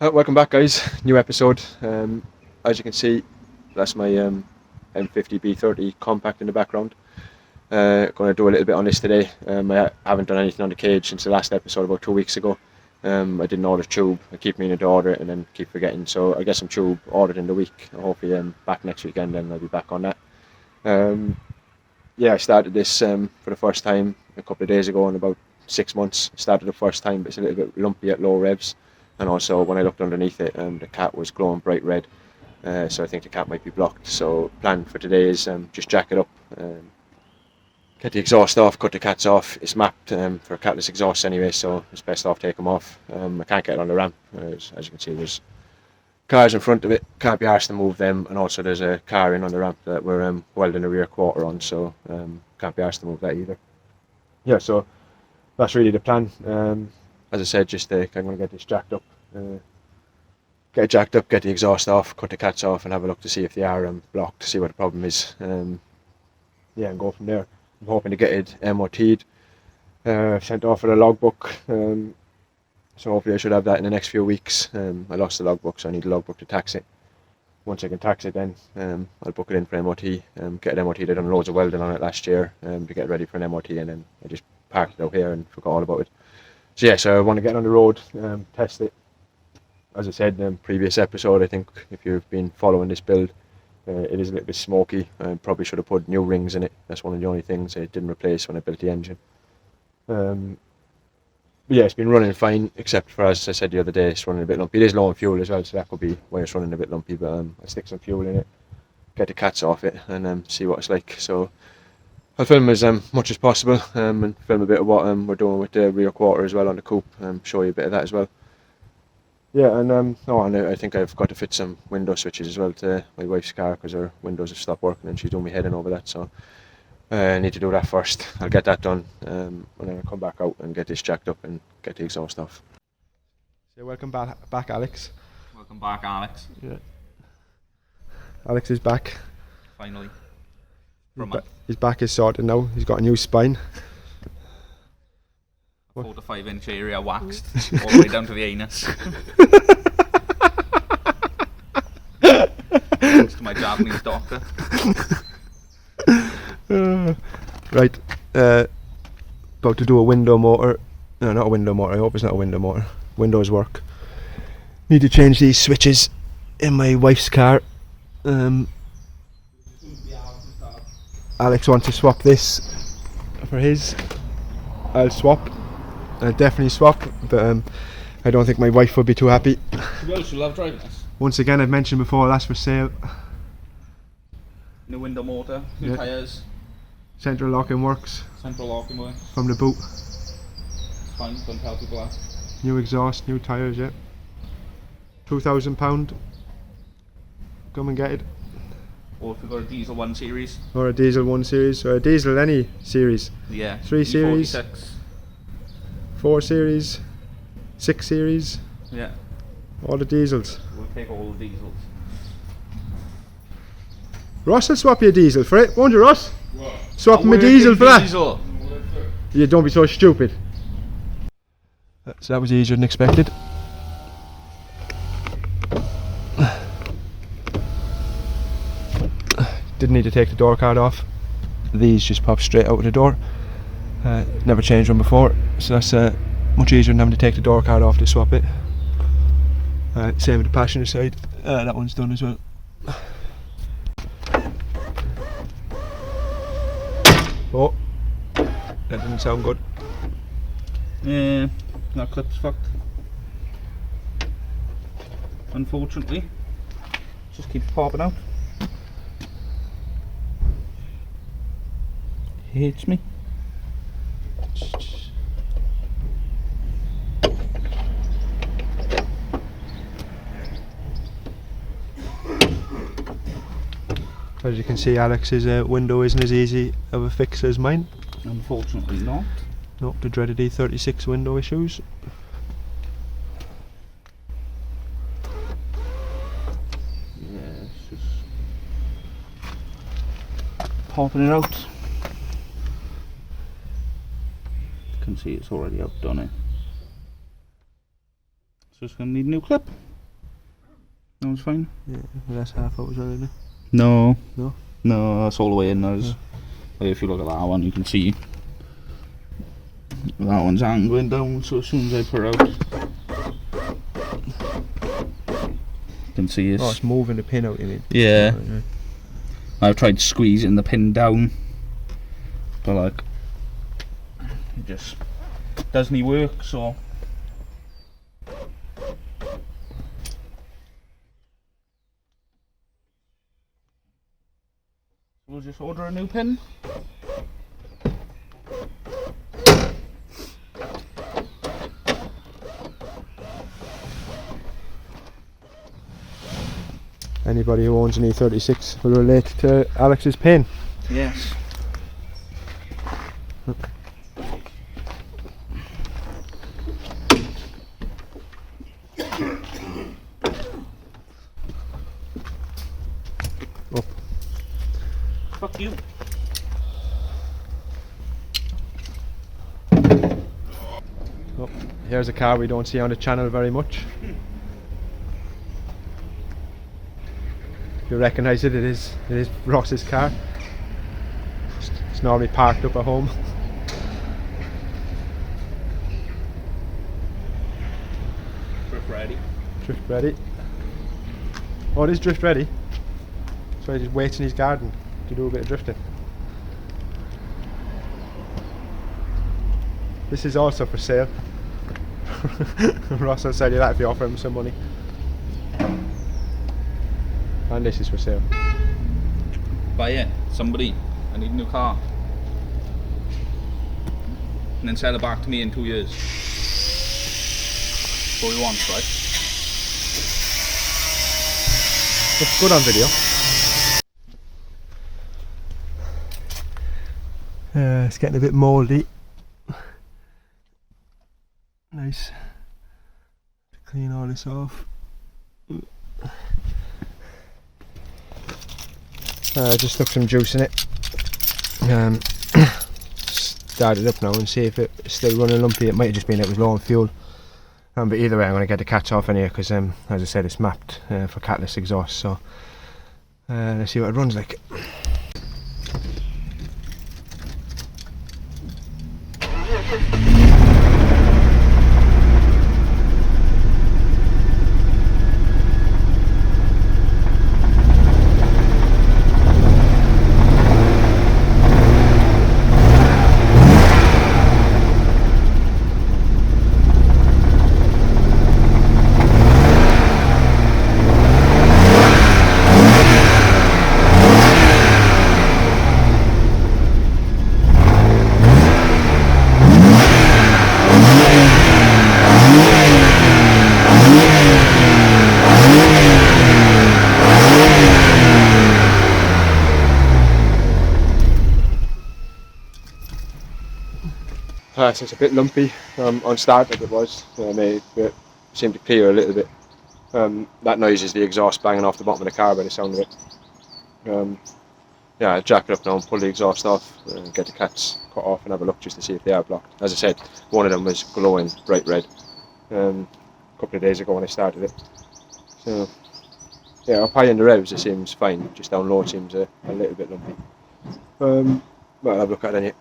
Welcome back, guys. New episode. As you can see, that's my M50B30 compact in the background. Going to do a little bit on this today. I haven't done anything on the cage since the last episode about 2 weeks ago. I didn't order tube. I keep meaning to order it and then keep forgetting. So I get some tube ordered in the week. Hopefully back next weekend and I'll be back on that. I started this for the first time a couple of days ago in about 6 months. Started the first time, but it's a little bit lumpy at low revs. And also when I looked underneath it, the cat was glowing bright red, so I think the cat might be blocked. So plan for today is just jack it up, get the exhaust off, cut the cats off. It's mapped for catless exhaust anyway, so it's best off take them off. I can't get it on the ramp, as you can see there's cars in front of it, can't be arsed to move them, and also there's a car in on the ramp that we're welding the rear quarter on, so can't be arsed to move that either. Yeah, so that's really the plan. As I said, just I'm going to get this jacked up, get the exhaust off, cut the cats off and have a look to see if they are blocked, to see what the problem is. And go from there. I'm hoping to get it MOT'd, sent off for a logbook, so hopefully I should have that in the next few weeks. I lost the logbook, so I need a logbook to tax it. Once I can tax it, then I'll book it in for MOT, get it MOT'd. I done loads of welding on it last year to get ready for an MOT, and then I just parked it out here and forgot all about it. So I want to get on the road, test it. As I said in the previous episode, I think if you've been following this build, it is a little bit smoky. I probably should have put new rings in it. That's one of the only things I didn't replace when I built the engine. It's been running fine, except for, as I said the other day, it's running a bit lumpy. It is low on fuel as well, so that could be why it's running a bit lumpy, but I'll stick some fuel in it, get the cats off it, and see what it's like. So I'll film as much as possible, and film a bit of what we're doing with the rear quarter as well on the coupe, show you a bit of that as well. And I think I've got to fit some window switches as well to my wife's car, because her windows have stopped working and she's doing me heading over that, so I need to do that first. I'll get that done, and then I'll come back out and get this jacked up and get the exhaust off. So welcome back, Alex. Welcome back, Alex. Yeah. Alex is back. Finally. His back is sorted now. He's got a new spine. 4 to 5 inch area waxed all the way down to the anus. Thanks to my Japanese doctor. Right. About to do a window motor. No, not a window motor. I hope it's not a window motor. Windows work. Need to change these switches in my wife's car. Alex wants to swap this for his. I'll swap. I'll definitely swap, but I don't think my wife would be too happy. To be honest, you love driving this. Once again, I've mentioned before, that's for sale. New window motor, new tyres. Central locking works. Central locking works. From the boot. It's fine, don't tell people that. New exhaust, new tyres, yeah. £2,000. Come and get it. Or if you've got a diesel 1 series. Or a diesel 1 series, or a diesel any series. Yeah. 3 series. E46. 4 series. 6 series. Yeah. All the diesels. We'll take all the diesels. Ross will swap you a diesel for it, won't you, Ross? What? Swap me a diesel for that. Yeah, don't be so stupid. So that was easier than expected. Didn't need to take the door card off. These just pop straight out of the door. Never changed one before, so that's much easier than having to take the door card off to swap it. Same with the passenger side. That one's done as well. Oh, that didn't sound good. Yeah, that clip's fucked. Unfortunately, just keeps popping out. Hates me. As you can see, Alex's window isn't as easy of a fix as mine. Unfortunately not. Nope, the dreaded E36 window issues. Yeah, it's just popping it out. You can see it's already outdone it. So it's going to need a new clip. That was fine. Yeah, well, that's half out as well, isn't it? No. No? No, that's all the way in. There's, if you look at that one, you can see that one's angling down, so as soon as I put it out, you can see it's... Oh, it's moving the pin out, you mean? Yeah. Oh, right. I've tried squeezing the pin down, but like, it just doesn't work, so... We'll just order a new pin. Anybody who owns an E36 will relate to Alex's pain. Yes. Up. Fuck you. Oh, here's a car we don't see on the channel very much. If you recognise it, it is Ross's car. It's normally parked up at home. Drift ready. Drift ready. Oh, it is drift ready. So he just waits in his garden to do a bit of drifting. This is also for sale. Ross will sell you that if you offer him some money. And this is for sale. Buy it. Somebody. I need a new car. And then sell it back to me in 2 years. That's what he wants, right? Looks good on video. It's getting a bit mouldy. Nice to clean all this off. Just stuck some juice in it. Start it up now and see if it's still running lumpy. It might have just been it was low on fuel. But either way, I'm going to get the cats off in here because, as I said, it's mapped for catless exhaust. So let's see what it runs like. So it's a bit lumpy on start like it was. It seemed to clear a little bit. That noise is the exhaust banging off the bottom of the car by the sound of it. Yeah, I'll jack it up now and pull the exhaust off, get the cats cut off and have a look just to see if they are blocked. As I said, one of them was glowing bright red a couple of days ago when I started it. So yeah, up high in the revs it seems fine, just down low it seems a little bit lumpy. But I'll have a look at it anyway.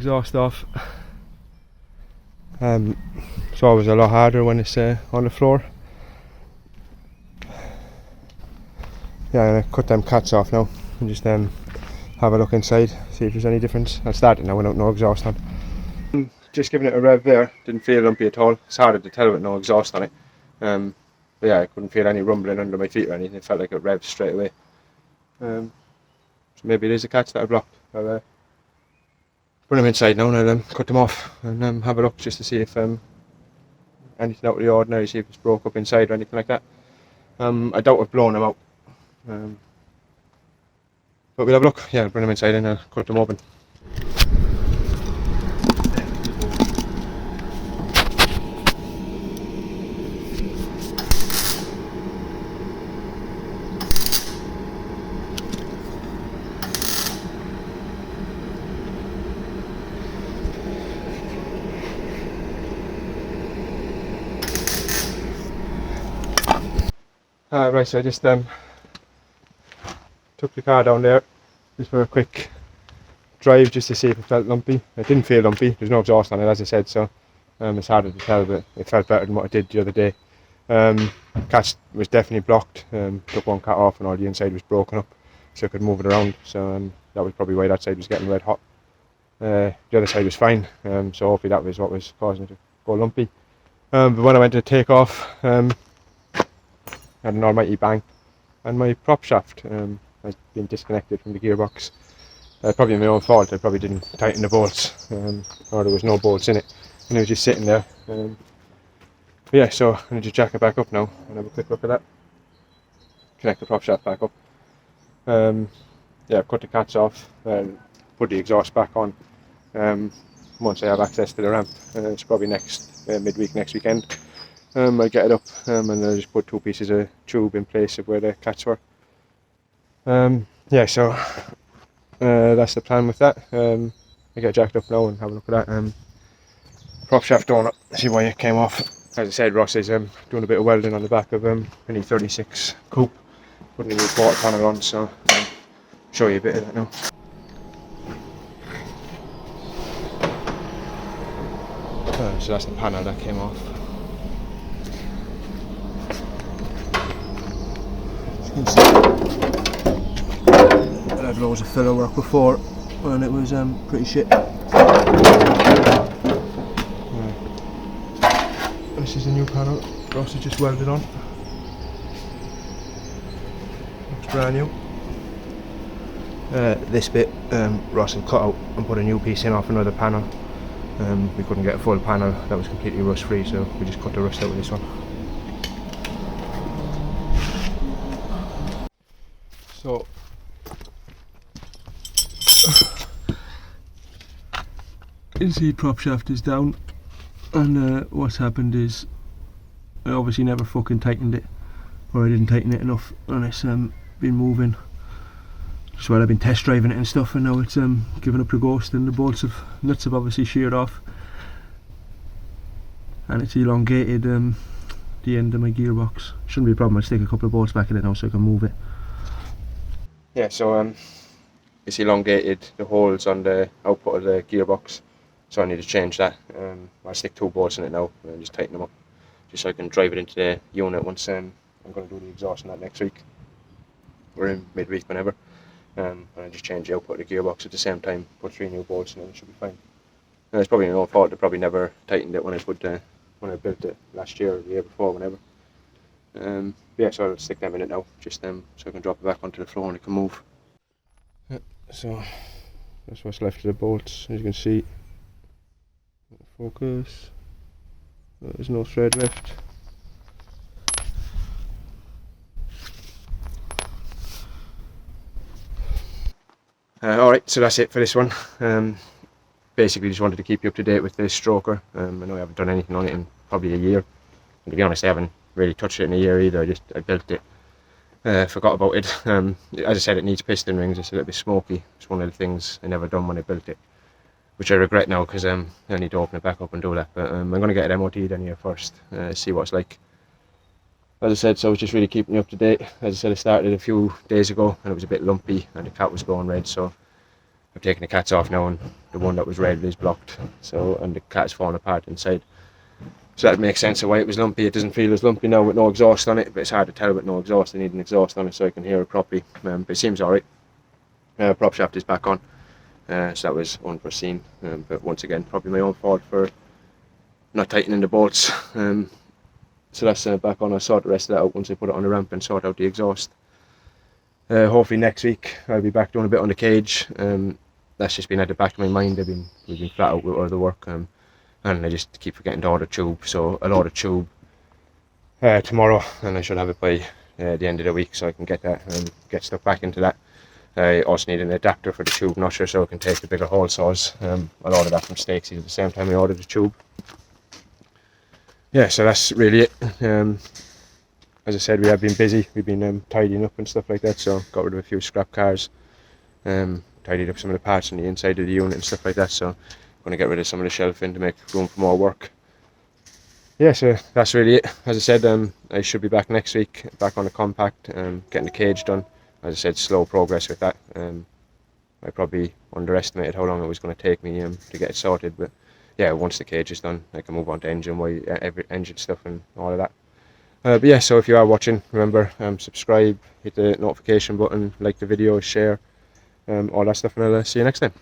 exhaust off. It's always a lot harder when it's on the floor. Yeah, I'm gonna cut them cats off now and just have a look inside, see if there's any difference. I'll start it now without no exhaust on. Just giving it a rev there, didn't feel lumpy at all. It's harder to tell with no exhaust on it. But yeah, I couldn't feel any rumbling under my feet or anything. It felt like it revved straight away. So maybe it is the cats that are blocked. I'll put them inside now and I'll cut them off and have a look just to see if anything out of the ordinary, see if it's broke up inside or anything like that. I doubt we've blown them out. But we'll have a look. Yeah, I'll bring them inside and I'll cut them open. Right, so I just took the car down there just for a quick drive just to see if it felt lumpy. It didn't feel lumpy, there's no exhaust on it as I said, so it's harder to tell, but it felt better than what it did the other day. Cat was definitely blocked. Took one cat off and all the inside was broken up so I could move it around, so that was probably why that side was getting red hot. The other side was fine, so hopefully that was what was causing it to go lumpy. But when I went to take off, had an almighty bang, and my prop shaft has been disconnected from the gearbox. Probably my own fault. I probably didn't tighten the bolts, or there was no bolts in it, and it was just sitting there. But yeah, so I'm going to just jack it back up now and have a quick look at that. Connect the prop shaft back up. Yeah, cut the cats off and put the exhaust back on once I have access to the ramp. It's probably next midweek, next weekend. I'll get it up and I'll just put 2 pieces of tube in place of where the cats were. Yeah, so that's the plan with that. I get jacked up now and have a look at that. Prop shaft donut, see why it came off. As I said, Ross is doing a bit of welding on the back of an E36 coupe, putting a new quarter panel on, so I'll show you a bit of that now. So that's the panel that came off. You can see I had loads of filler work before and it was pretty shit. This is the new panel Ross has just welded on. Looks brand new. This bit Ross had cut out and put a new piece in off another panel. We couldn't get a full panel that was completely rust free, so we just cut the rust out with this one. So inside prop shaft is down, and what's happened is I obviously never fucking tightened it, or I didn't tighten it enough, and it's been moving just while I've been test driving it and stuff, and now it's giving up the ghost, and the nuts have obviously sheared off, and it's elongated the end of my gearbox. Shouldn't be a problem. I'll stick a couple of bolts back in it now so I can move it. Yeah, so it's elongated the holes on the output of the gearbox, so I need to change that. I'll stick 2 bolts in it now and just tighten them up, just so I can drive it into the unit once I'm going to do the exhaust on that next week, or in midweek, whenever. And I just change the output of the gearbox at the same time, put 3 new bolts in it, it should be fine. And it's probably no fault, I probably never tightened it when I built it last year or the year before, whenever. Yeah, so I'll stick them in it now, just so I can drop it back onto the floor and it can move. Yeah, so that's what's left of the bolts, as you can see. Focus. There's no thread left. Alright, so that's it for this one. Basically just wanted to keep you up to date with this stroker. I know I haven't done anything on it in probably a year. And to be honest, I haven't really touched it in a year either. I built it, forgot about it. As I said, it needs piston rings. It's a little bit smoky. It's one of the things I never done when I built it, which I regret now because I need to open it back up and do that. But I'm going to get it MOT'd in here first, see what it's like. As I said, so I was just really keeping you up to date. As I said, I started a few days ago and it was a bit lumpy and the cat was going red, so I've taken the cats off now, and the one that was red is blocked, so, and the cat's falling apart inside. So that makes sense of why it was lumpy. It doesn't feel as lumpy now with no exhaust on it, but it's hard to tell with no exhaust. I need an exhaust on it so I can hear it properly, but it seems alright. Prop shaft is back on, so that was unforeseen, but once again probably my own fault for not tightening the bolts. So that's back on. I'll sort the rest of that out once I put it on the ramp and sort out the exhaust. Hopefully next week I'll be back doing a bit on the cage. That's just been at the back of my mind. We've been flat out with other work, and I just keep forgetting to order tube. So I'll order tube tomorrow, and I should have it by the end of the week, so I can get that and get stuff back into that. I also need an adapter for the tube notcher so I can take the bigger hole saws. I'll order that from Stakesy at the same time I order the tube. Yeah, so that's really it. As I said, we have been busy. We've been tidying up and stuff like that, so got rid of a few scrap cars, tidied up some of the parts on the inside of the unit and stuff like that, so I'm going to get rid of some of the shelving to make room for more work. Yeah, so that's really it. As I said, I should be back next week, back on the compact, getting the cage done. As I said, slow progress with that. I probably underestimated how long it was going to take me to get it sorted, but yeah, once the cage is done, I can move on to engine stuff and all of that. But yeah, so if you are watching, remember, subscribe, hit the notification button, like the video, share, all that stuff, and I'll see you next time.